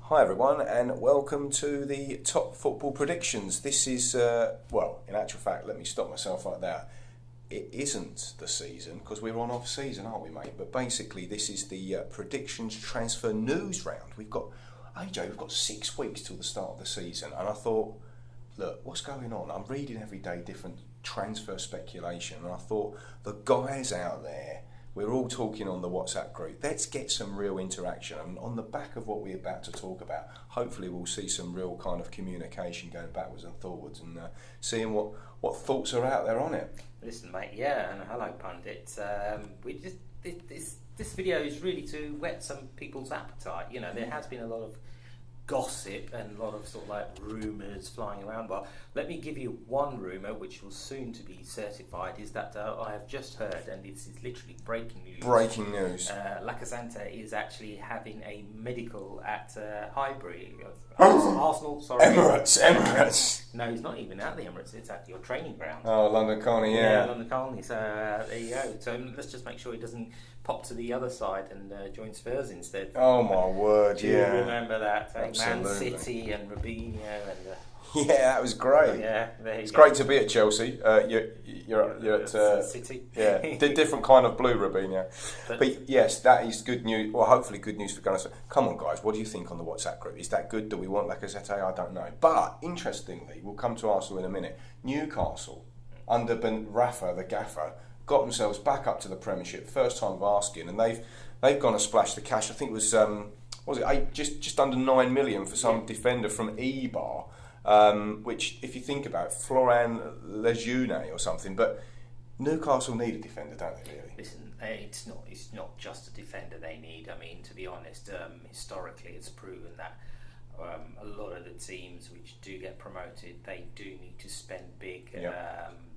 Hi everyone, and welcome to the Top Football Predictions. This is, in actual fact, let me stop myself right there. It isn't the season, because we're on off season, aren't we, mate? But basically, this is the Predictions Transfer News Round. We've got 6 weeks till the start of the season, and I thought, look, what's going on? I'm reading every day different transfer speculation, and I thought, the guys out there, we're all talking on the WhatsApp group. Let's get some real interaction. And on the back of what we're about to talk about, hopefully we'll see some real kind of communication going backwards and forwards and seeing what thoughts are out there on it. Listen, mate, yeah, and hello, pundits. This video is really to whet some people's appetite. You know, there has been a lot of gossip and a lot of sort of like rumours flying around. But let me give you one rumour, which will soon to be certified, is that I have just heard, and this is literally breaking news. Breaking news. Lacazette is actually having a medical at Highbury. Arsenal, sorry. Emirates. No, he's not even at the Emirates. It's at your training ground. Oh, London Colney, yeah. London Colney. So there you go. So let's just make sure he doesn't pop to the other side and join Spurs instead. Oh my word, Do yeah. you remember that? Absolutely. Man City and Robinho and... yeah, that was great. Yeah, there you It's go. great to be at Chelsea. You're at City. Yeah, different kind of blue, Robinho. But yes, that is good news. Well, hopefully good news for Gunners. Come on, guys, what do you think on the WhatsApp group? Is that good? Do we want Lacazette? I don't know. But interestingly, we'll come to Arsenal in a minute. Newcastle, under Rafa, the gaffer, got themselves back up to the Premiership. First time of asking, and they've gone to splash the cash. I think it was what was it just under 9 million for some defender from Eibar. Which, if you think about it, Florian Lejeune or something, but Newcastle need a defender, don't they, really? Listen, it's not just a defender they need. I mean, to be honest, historically it's proven that a lot of the teams which do get promoted, they do need to spend big,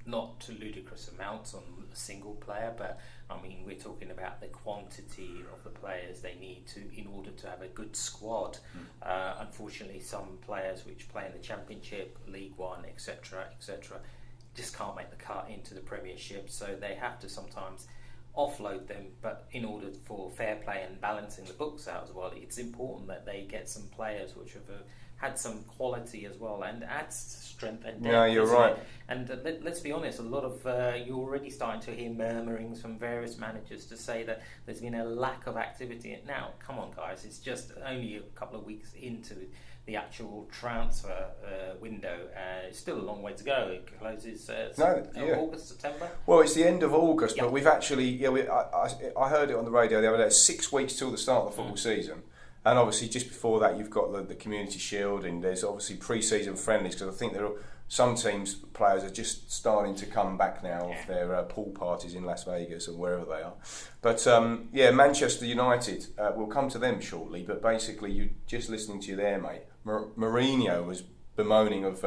not to ludicrous amounts on a single player, but I mean, we're talking about the quantity of the players they need to in order to have a good squad. Unfortunately, some players which play in the Championship, League One, etc., just can't make the cut into the Premiership, so they have to sometimes offload them. But in order for fair play and balancing the books out as well, it's important that they get some players which have had some quality as well and adds strength and depth. Yeah, you're right. And let's be honest, a lot of you're already starting to hear murmurings from various managers to say that there's been a lack of activity. Now, come on, guys, it's just only a couple of weeks into the actual transfer window. It's still a long way to go. It closes August, September. Well, it's the end of August, but we've actually, I heard it on the radio the other day. It's 6 weeks till the start of the football season. And obviously, just before that, you've got the Community Shield, and there's obviously pre-season friendlies, because I think some players are just starting to come back now of their pool parties in Las Vegas and wherever they are. But Manchester United, we'll come to them shortly. But basically, you just listening to you there, mate. Mourinho was bemoaning of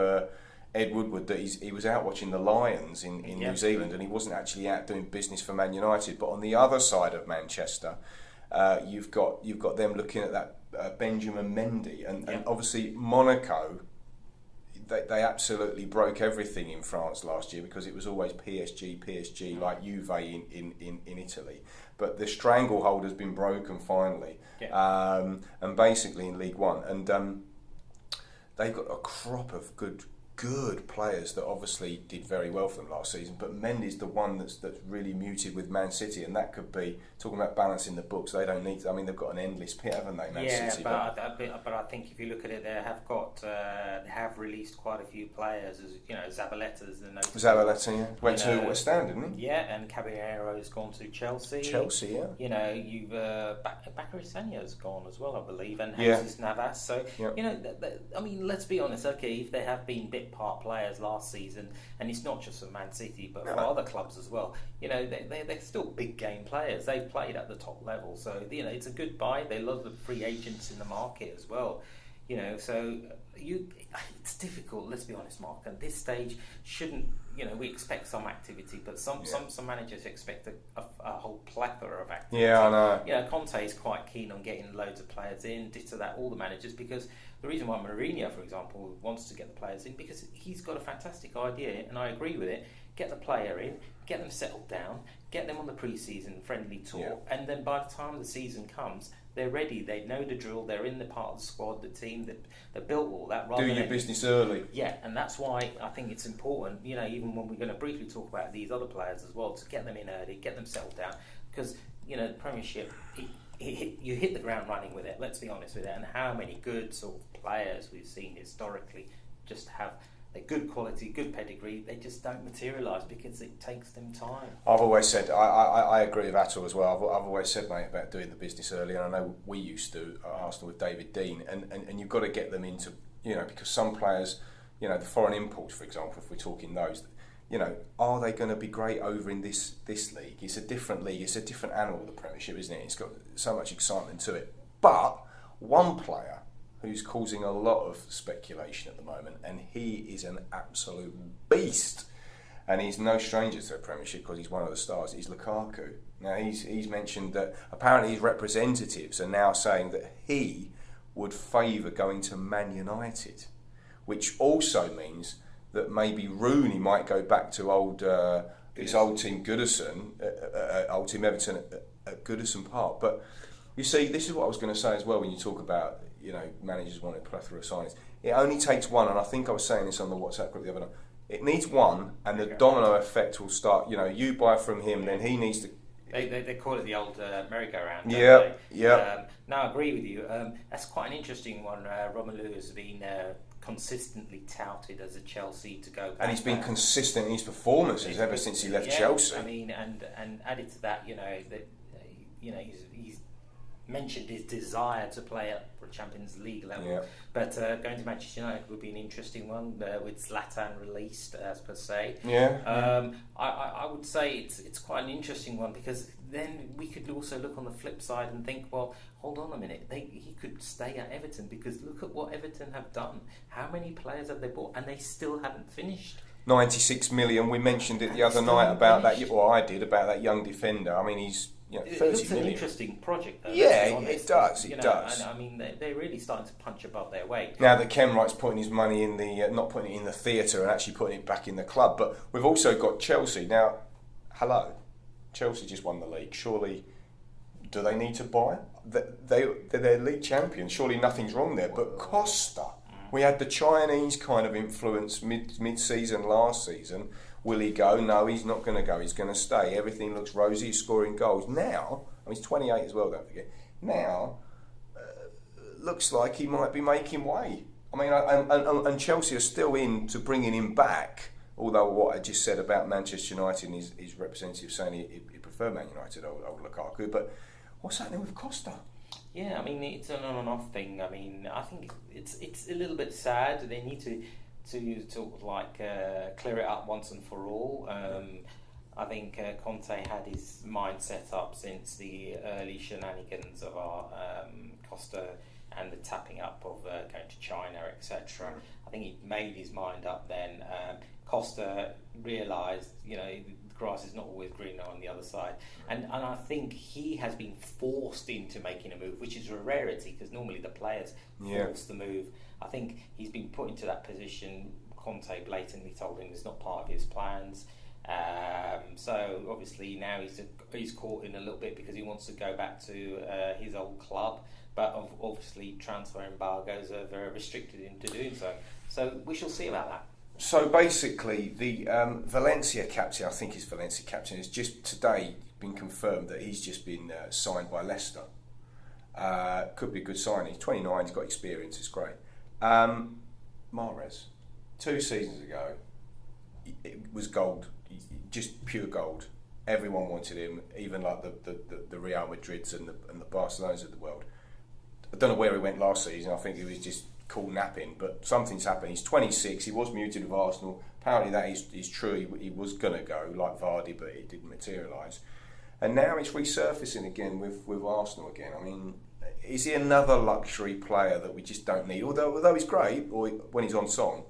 Ed Woodward that he was out watching the Lions in New Zealand, and he wasn't actually out doing business for Man United. But on the other side of Manchester, you've got them looking at that Benjamin Mendy, and obviously Monaco. They absolutely broke everything in France last year, because it was always PSG like Juve in Italy. But the stranglehold has been broken finally, and basically in League One, and they've got a crop of good players that obviously did very well for them last season. But Mendy's the one that's really muted with Man City, and that could be talking about balancing the books. They don't need. I mean, they've got an endless pit, haven't they, Man City? But I think if you look at it, they have released quite a few players. As you know, Zabaletta's the notable. Zabaleta, went to West Ham, didn't he? Yeah, and Caballero's gone to Chelsea. Chelsea, yeah. You know, you've Bakary Sanya's gone as well, I believe, and Jesus Navas. So you know, I mean, let's be honest. Okay, if they have been bit part players last season, and it's not just for Man City but for other clubs as well, you know, they're still big game players. They've played at the top level, so you know, it's a good buy. They love the free agents in the market as well, you know, so it's difficult, let's be honest, Mark. At this stage, we expect some activity, but some managers expect a whole plethora of activity. Yeah, I know. You know, Conte is quite keen on getting loads of players in, ditto that, all the managers, because the reason why Mourinho, for example, wants to get the players in, because he's got a fantastic idea, and I agree with it. Get the player in, get them settled down, get them on the pre-season friendly tour, and then by the time the season comes, they're ready. They know the drill. They're in the part of the squad, the team that built all that. Do your business early. Yeah, and that's why I think it's important. Even when we're going to briefly talk about these other players as well, to get them in early, get them settled down, because the Premiership. You hit the ground running with it. Let's be honest with it. And how many good sort of players we've seen historically just have a good quality, good pedigree. They just don't materialise because it takes them time. I've always said I agree with Atul as well. I've always said, mate, about doing the business early, and I know we used to at Arsenal with David Dean, and you've got to get them into because some players, the foreign imports, for example, if we're talking those. Are they going to be great over in this league? It's a different league. It's a different animal, the Premiership, isn't it? It's got so much excitement to it. But one player who's causing a lot of speculation at the moment, and he is an absolute beast, and he's no stranger to the Premiership because he's one of the stars, is Lukaku. Now, he's mentioned that apparently his representatives are now saying that he would favour going to Man United, which also means that maybe Rooney might go back to his old team Goodison, old team Everton at Goodison Park. But you see, this is what I was going to say as well when you talk about managers wanting a plethora of signings. It only takes one, and I think I was saying this on the WhatsApp group the other night. It needs one, and the domino effect will start. You buy from him, then he needs to. They call it the old merry-go-round. Yeah. No, I agree with you. That's quite an interesting one. Romelu has been consistently touted as a Chelsea to go back. And he's been consistent in his performances ever since he left Chelsea. I mean, and added to that, he's mentioned his desire to play at Champions League level. Yeah. But going to Manchester United would be an interesting one with Zlatan released, as per se. Yeah. I would say it's quite an interesting one, because then we could also look on the flip side and think, well, hold on a minute, he could stay at Everton, because look at what Everton have done. How many players have they bought, and they still haven't finished? 96 million. We mentioned it the other night about that, or I did, about that young defender. I mean, he's 30 it looks million. an interesting project, though. Yeah, it does. It does. And I mean, they're really starting to punch above their weight. Now that Kenwright's putting his money in the, not putting it in the theatre and actually putting it back in the club, but we've also got Chelsea. Now, hello, Chelsea just won the league. Surely, do they need to buy? They're league champions. Surely nothing's wrong there. But Costa, we had the Chinese kind of influence mid-season last season. Will he go? No, he's not going to go. He's going to stay. Everything looks rosy. He's scoring goals. Now, I mean, he's 28 as well, don't forget. Now, looks like he might be making way. I mean, and Chelsea are still in to bringing him back, although what I just said about Manchester United and his representative saying he preferred Man United over Lukaku. But what's happening with Costa? Yeah, I mean, it's an on and off thing. I mean, I think it's a little bit sad. They need to clear it up once and for all. I think Conte had his mind set up since the early shenanigans of our Costa and the tapping up of going to China, etc. I think he made his mind up then. Costa realised, the grass is not always greener on the other side, and I think he has been forced into making a move, which is a rarity, because normally the players force the move. I think he's been put into that position. Conte blatantly told him it's not part of his plans. So obviously now he's caught in a little bit, because he wants to go back to his old club. But obviously transfer embargoes are very restricted into doing so. So we shall see about that. So basically, the Valencia captain, I think his Valencia captain, has just today been confirmed that he's just been signed by Leicester. Could be a good signing. He's 29, he's got experience, it's great. Mahrez, 2 seasons ago, it was gold, just pure gold. Everyone wanted him, even like the Real Madrids and the Barcelonas of the world. I don't know where he went last season. I think he was just cool napping, but something's happened. He's 26. He was muted with Arsenal. Apparently that is true. He was going to go like Vardy, but it didn't materialise. And now it's resurfacing again with Arsenal again. I mean, is he another luxury player that we just don't need? Although he's great, or when he's on song.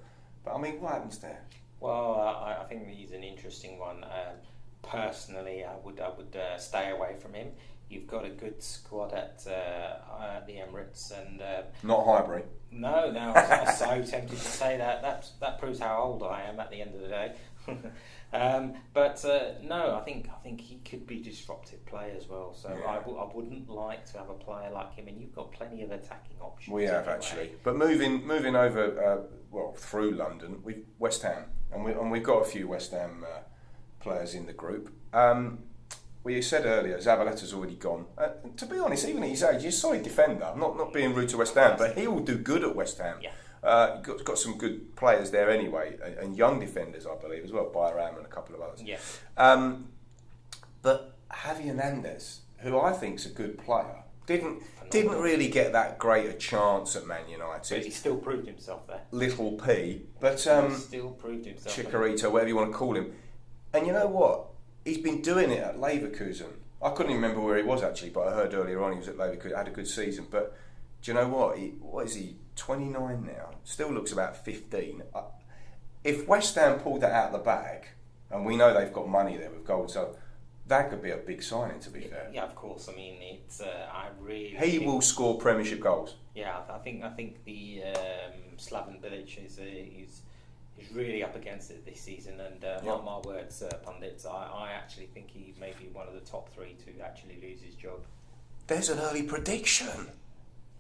But I mean, what happens there? Well, I think he's an interesting one. Personally, I would stay away from him. You've got a good squad at the Emirates, and not Highbury. No, I was so tempted to say that. That proves how old I am. At the end of the day, No, I think he could be a disruptive player as well. So Yeah. I wouldn't like to have a player like him, and you've got plenty of attacking options. We have anyway. actually, but moving over through London, we've West Ham, and we've got a few West Ham players in the group. We said earlier, Zabaletta's already gone. To be honest, even at his age, he's a solid defender. I'm not being rude to West Ham, but he will do good at West Ham. Yeah. Got some good players there anyway, and young defenders, I believe, as well. Bayram and a couple of others. Yeah. But Javi Hernandez, who I think's a good player, didn't really get that great a chance at Man United. But he still proved himself there. Little P, but He still proved himself. Chikorito, whatever you want to call him. And you know what? He's been doing it at Leverkusen. I couldn't even remember where he was actually, but I heard earlier on he was at Leverkusen, had a good season. But do you know what? What is he? 29 now. Still looks about 15. If West Ham pulled that out of the bag, and we know they've got money there with gold, so that could be a big signing. To be fair. Yeah, of course. I mean, it's I really. He will score Premiership goals. Yeah, I think the Slaven Bilic is really up against it this season, and mark my words, pundits, I actually think he may be one of the top 3 to actually lose his job. There's an early prediction.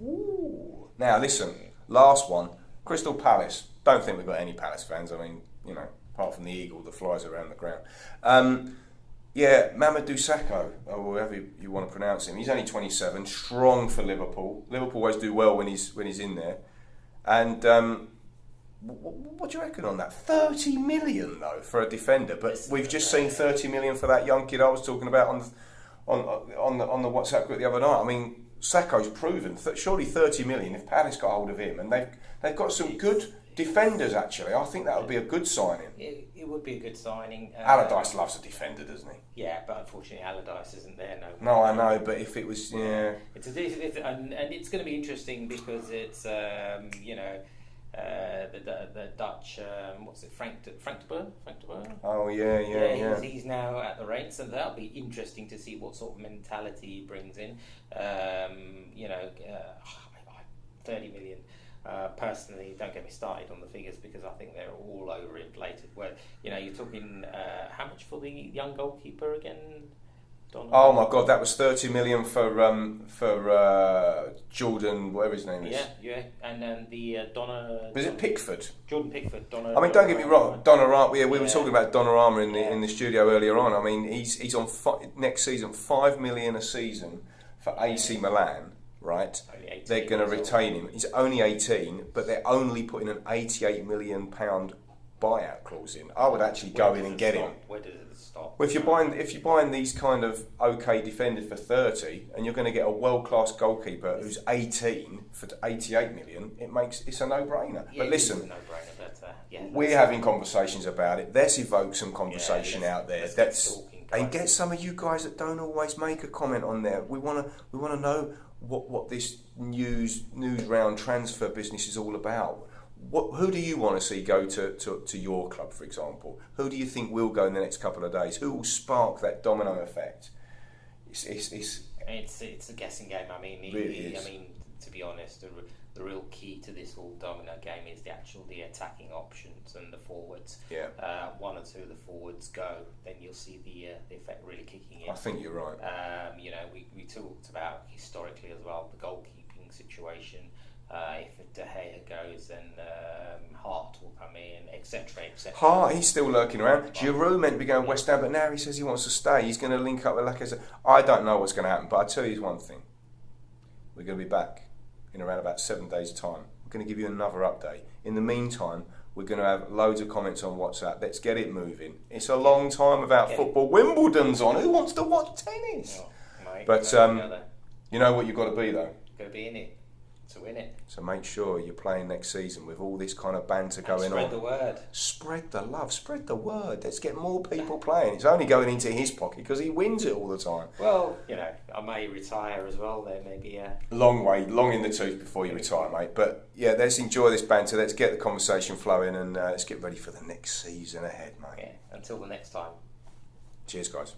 Ooh. Now listen, last one, Crystal Palace. Don't think we've got any Palace fans. I mean, apart from the eagle that flies around the ground. Mamadou Sakho, or however you want to pronounce him. He's only 27, strong for Liverpool. Liverpool always do well when he's in there. And what do you reckon on that? 30 million though for a defender, but we've just seen 30 million for that young kid I was talking about on the WhatsApp group the other night. I mean, Sakho's proven. Surely 30 million if Palace got hold of him, and they've got some good defenders actually. I think that would be a good signing. It would be a good signing. Allardyce loves a defender, doesn't he? Yeah, but unfortunately Allardyce isn't there. No, I know, but if it was, and it's going to be interesting because it's the Dutch, what's it, Frank de Boer? Oh yeah. He's now at the Rangers, so that'll be interesting to see what sort of mentality he brings in. 30 million. Personally, don't get me started on the figures because I think they're all overinflated. Where you're talking how much for the young goalkeeper again? Oh my God, that was 30 million for Jordan, whatever his name is. Yeah, and then the Donna. Was it Pickford? Jordan Pickford. I mean, don't get me wrong, Donnarumma. Yeah, we were talking about Donnarumma in the studio earlier on. I mean, he's on next season 5 million a season for AC Milan. Right, they're going to retain him. He's only 18, but they're only putting an £88 million buyout clause in. I would actually go in and get him. Where does it stop? Well, if you're buying these kind of okay defenders for 30, and you're going to get a world class goalkeeper who's 18 for 88 million, it's a no brainer. Yeah, but listen, it's a no-brainer, but, we're having conversations about it. Let's evoke some conversation out there. And get some of you guys that don't always make a comment on there. We want to know what this Newsround transfer business is all about. Who do you want to see go to your club, for example? Who do you think will go in the next couple of days? Who will spark that domino effect? It's a guessing game. I mean, to be honest, the real key to this whole domino game is the attacking options and the forwards. Yeah. One or two of the forwards go, then you'll see the effect really kicking in. I think you're right. We talked about historically as well the goalkeeping situation. If De Gea goes, then Hart will come in, etc., etc. Hart, he's still lurking around. Giroud meant to be going West Ham, but now he says he wants to stay. He's going to link up with Lacazette. I don't know what's going to happen, but I tell you one thing: we're going to be back in around about 7 days' time. We're going to give you another update. In the meantime, we're going to have loads of comments on WhatsApp. Let's get it moving. It's a long time without football. Wimbledon's on. Who wants to watch tennis? Mate, but you know what you've got to be though. Got to be in it to win it. So make sure you're playing next season with all this kind of banter going on. Spread the word. Spread the love. Spread the word. Let's get more people playing. It's only going into his pocket because he wins it all the time. Well, I may retire as well. There may be a long in the tooth before you retire, mate. But yeah, let's enjoy this banter. Let's get the conversation flowing, and let's get ready for the next season ahead, mate. Yeah. Until the next time. Cheers, guys.